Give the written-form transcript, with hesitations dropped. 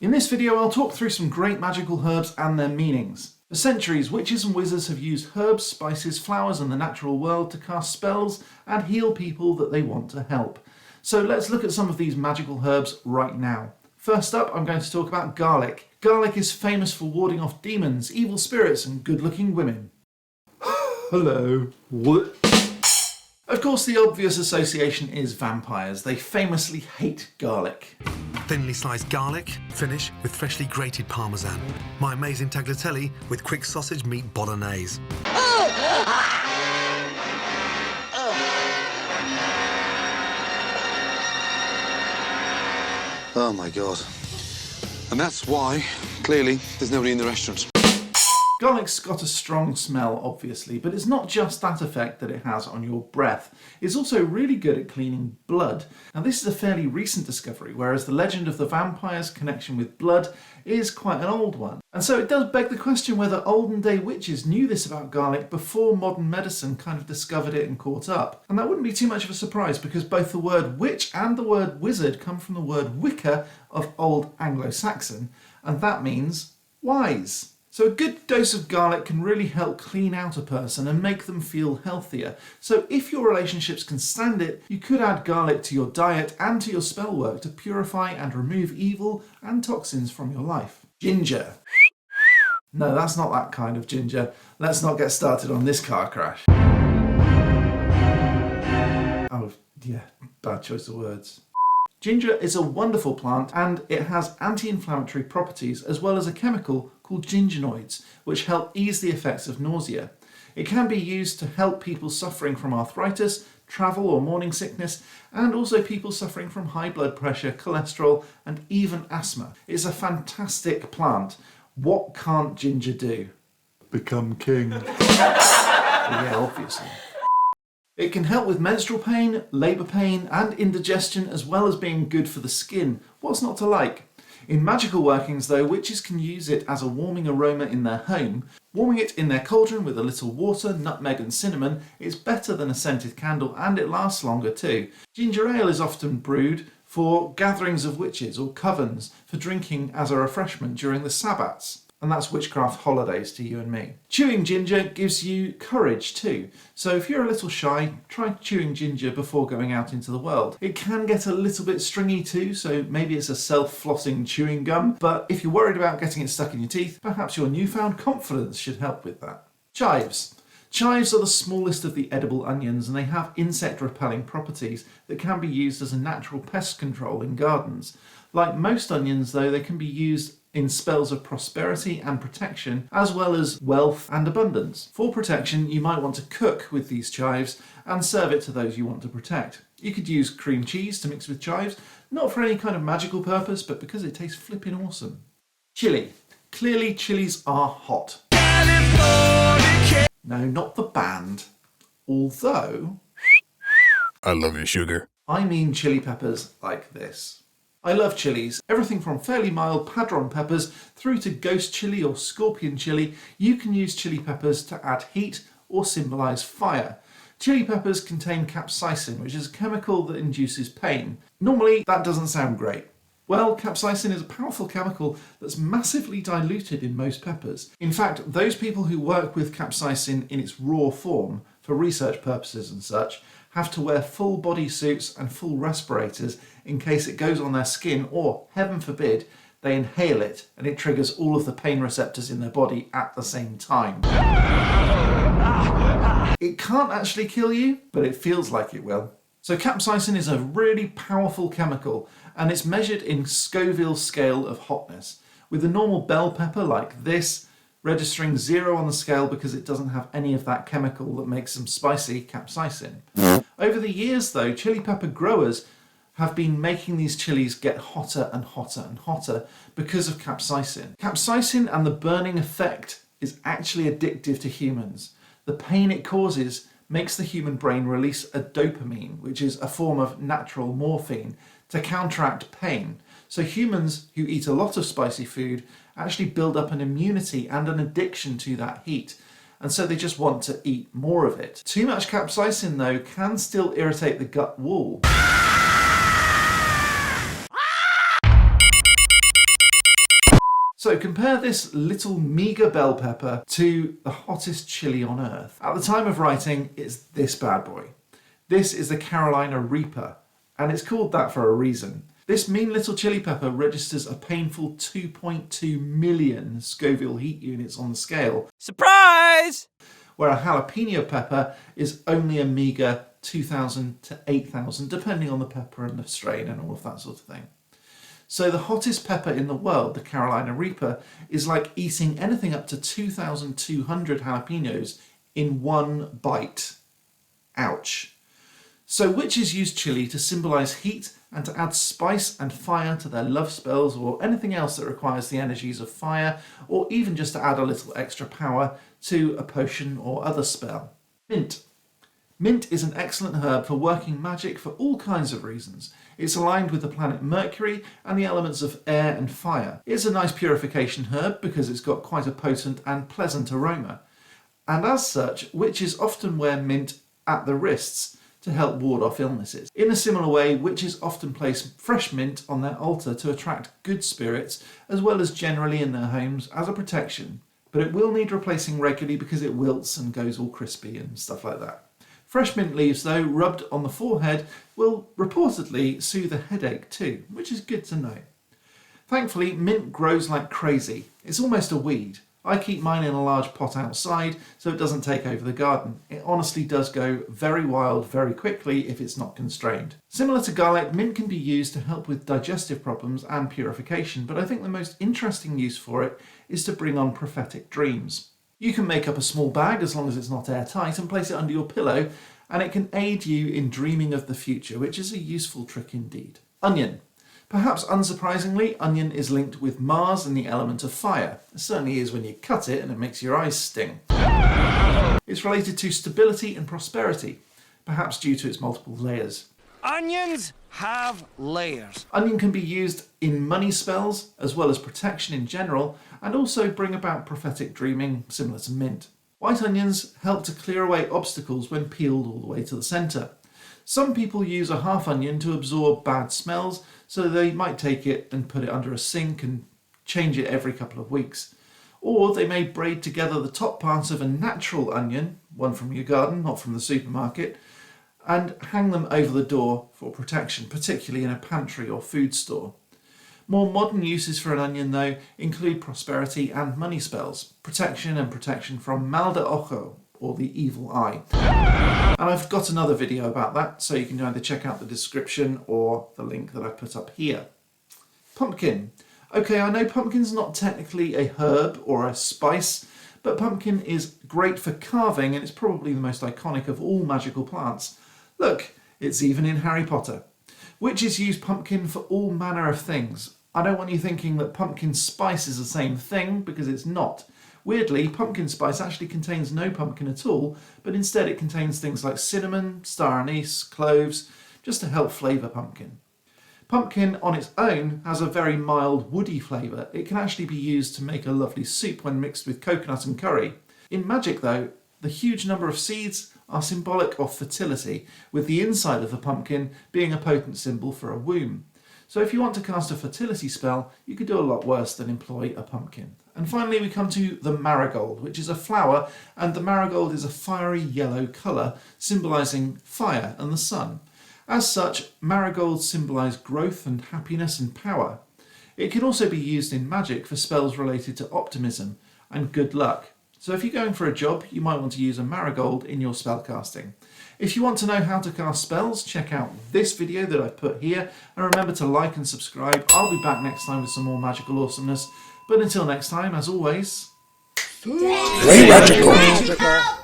In this video I'll talk through some great magical herbs and their meanings. For centuries, witches and wizards have used herbs, spices, flowers and the natural world to cast spells and heal people that they want to help. So let's look at some of these magical herbs right now. First up, I'm going to talk about garlic. Garlic is famous for warding off demons, evil spirits and good-looking women. Hello. What? Of course, the obvious association is vampires. They famously hate garlic. Thinly sliced garlic, finish with freshly grated parmesan. My amazing tagliatelle with quick sausage meat bolognese. Oh my God. And that's why, clearly, there's nobody in the restaurant. Garlic's got a strong smell, obviously, but it's not just that effect that it has on your breath. It's also really good at cleaning blood. Now, this is a fairly recent discovery, whereas the legend of the vampire's connection with blood is quite an old one. And so it does beg the question whether olden day witches knew this about garlic before modern medicine kind of discovered it and caught up. And that wouldn't be too much of a surprise because both the word witch and the word wizard come from the word Wicca of Old Anglo-Saxon, and that means wise. So a good dose of garlic can really help clean out a person and make them feel healthier. So if your relationships can stand it, you could add garlic to your diet and to your spell work to purify and remove evil and toxins from your life. Ginger. No, that's not that kind of ginger. Let's not get started on this car crash. Oh, yeah, bad choice of words. Ginger is a wonderful plant and it has anti-inflammatory properties as well as a chemical called ginginoids, which help ease the effects of nausea. It can be used to help people suffering from arthritis, travel or morning sickness, and also people suffering from high blood pressure, cholesterol, and even asthma. It's a fantastic plant. What can't ginger do? Become king. Yeah, obviously. It can help with menstrual pain, labour pain and indigestion as well as being good for the skin. What's not to like? In magical workings though, witches can use it as a warming aroma in their home. Warming it in their cauldron with a little water, nutmeg and cinnamon is better than a scented candle and it lasts longer too. Ginger ale is often brewed for gatherings of witches or covens for drinking as a refreshment during the sabbats. And that's witchcraft holidays to you and me. Chewing ginger gives you courage too. So if you're a little shy, try chewing ginger before going out into the world. It can get a little bit stringy too, so maybe it's a self-flossing chewing gum, but if you're worried about getting it stuck in your teeth, perhaps your newfound confidence should help with that. Chives. Chives are the smallest of the edible onions and they have insect-repelling properties that can be used as a natural pest control in gardens. Like most onions though, they can be used in spells of prosperity and protection, as well as wealth and abundance. For protection, you might want to cook with these chives and serve it to those you want to protect. You could use cream cheese to mix with chives, not for any kind of magical purpose, but because it tastes flipping awesome. Chilli. Clearly, chilies are hot. No, not the band. Although... I love you, sugar. I mean chili peppers like this. I love chilies. Everything from fairly mild padron peppers through to ghost chili or scorpion chili. You can use chili peppers to add heat or symbolise fire. Chili peppers contain capsaicin, which is a chemical that induces pain. Normally, that doesn't sound great. Well, capsaicin is a powerful chemical that's massively diluted in most peppers. In fact, those people who work with capsaicin in its raw form, for research purposes and such, have to wear full body suits and full respirators in case it goes on their skin or, heaven forbid, they inhale it and it triggers all of the pain receptors in their body at the same time. It can't actually kill you, but it feels like it will. So capsaicin is a really powerful chemical and it's measured in Scoville scale of hotness, with a normal bell pepper like this registering 0 on the scale because it doesn't have any of that chemical that makes them spicy, capsaicin. Over the years though, chili pepper growers have been making these chilies get hotter and hotter and hotter because of capsaicin. Capsaicin and the burning effect is actually addictive to humans. The pain it causes makes the human brain release a dopamine, which is a form of natural morphine, to counteract pain. So humans who eat a lot of spicy food actually build up an immunity and an addiction to that heat. And so they just want to eat more of it. Too much capsaicin though can still irritate the gut wall. So compare this little meagre bell pepper to the hottest chili on earth. At the time of writing, it's this bad boy. This is the Carolina Reaper, and it's called that for a reason. This mean little chili pepper registers a painful 2.2 million Scoville heat units on the scale. Surprise! Where a jalapeno pepper is only a meagre 2,000 to 8,000, depending on the pepper and the strain and all of that sort of thing. So the hottest pepper in the world, the Carolina Reaper, is like eating anything up to 2,200 jalapenos in one bite. Ouch. So witches use chili to symbolise heat and to add spice and fire to their love spells or anything else that requires the energies of fire, or even just to add a little extra power to a potion or other spell. Mint. Mint is an excellent herb for working magic for all kinds of reasons. It's aligned with the planet Mercury and the elements of air and fire. It's a nice purification herb because it's got quite a potent and pleasant aroma. And as such, witches often wear mint at the wrists to help ward off illnesses. In a similar way, witches often place fresh mint on their altar to attract good spirits, as well as generally in their homes as a protection. But it will need replacing regularly because it wilts and goes all crispy and stuff like that. Fresh mint leaves, though, rubbed on the forehead, will reportedly soothe a headache too, which is good to know. Thankfully, mint grows like crazy. It's almost a weed. I keep mine in a large pot outside so it doesn't take over the garden. It honestly does go very wild very quickly if it's not constrained. Similar to garlic, mint can be used to help with digestive problems and purification, but I think the most interesting use for it is to bring on prophetic dreams. You can make up a small bag, as long as it's not airtight, and place it under your pillow, and it can aid you in dreaming of the future, which is a useful trick indeed. Onion. Perhaps unsurprisingly, onion is linked with Mars and the element of fire. It certainly is when you cut it and it makes your eyes sting. It's related to stability and prosperity, perhaps due to its multiple layers. Onions have layers. Onion can be used in money spells, as well as protection in general, and also bring about prophetic dreaming, similar to mint. White onions help to clear away obstacles when peeled all the way to the centre. Some people use a half onion to absorb bad smells, so they might take it and put it under a sink and change it every couple of weeks. Or they may braid together the top parts of a natural onion, one from your garden, not from the supermarket, and hang them over the door for protection, particularly in a pantry or food store. More modern uses for an onion, though, include prosperity and money spells, protection and protection from mal de ojo, or the evil eye. And I've got another video about that, so you can either check out the description or the link that I put up here. Pumpkin. Okay, I know pumpkin's not technically a herb or a spice, but pumpkin is great for carving and it's probably the most iconic of all magical plants. Look, it's even in Harry Potter. Witches use pumpkin for all manner of things. I don't want you thinking that pumpkin spice is the same thing, because it's not. Weirdly, pumpkin spice actually contains no pumpkin at all, but instead it contains things like cinnamon, star anise, cloves, just to help flavour pumpkin. Pumpkin on its own has a very mild woody flavour. It can actually be used to make a lovely soup when mixed with coconut and curry. In magic though, the huge number of seeds are symbolic of fertility, with the inside of the pumpkin being a potent symbol for a womb. So if you want to cast a fertility spell, you could do a lot worse than employ a pumpkin. And finally we come to the marigold, which is a flower, and the marigold is a fiery yellow colour, symbolising fire and the sun. As such, marigolds symbolise growth and happiness and power. It can also be used in magic for spells related to optimism and good luck. So if you're going for a job, you might want to use a marigold in your spellcasting. If you want to know how to cast spells, check out this video that I've put here, and remember to like and subscribe. I'll be back next time with some more magical awesomeness, but until next time, as always, Stay magical.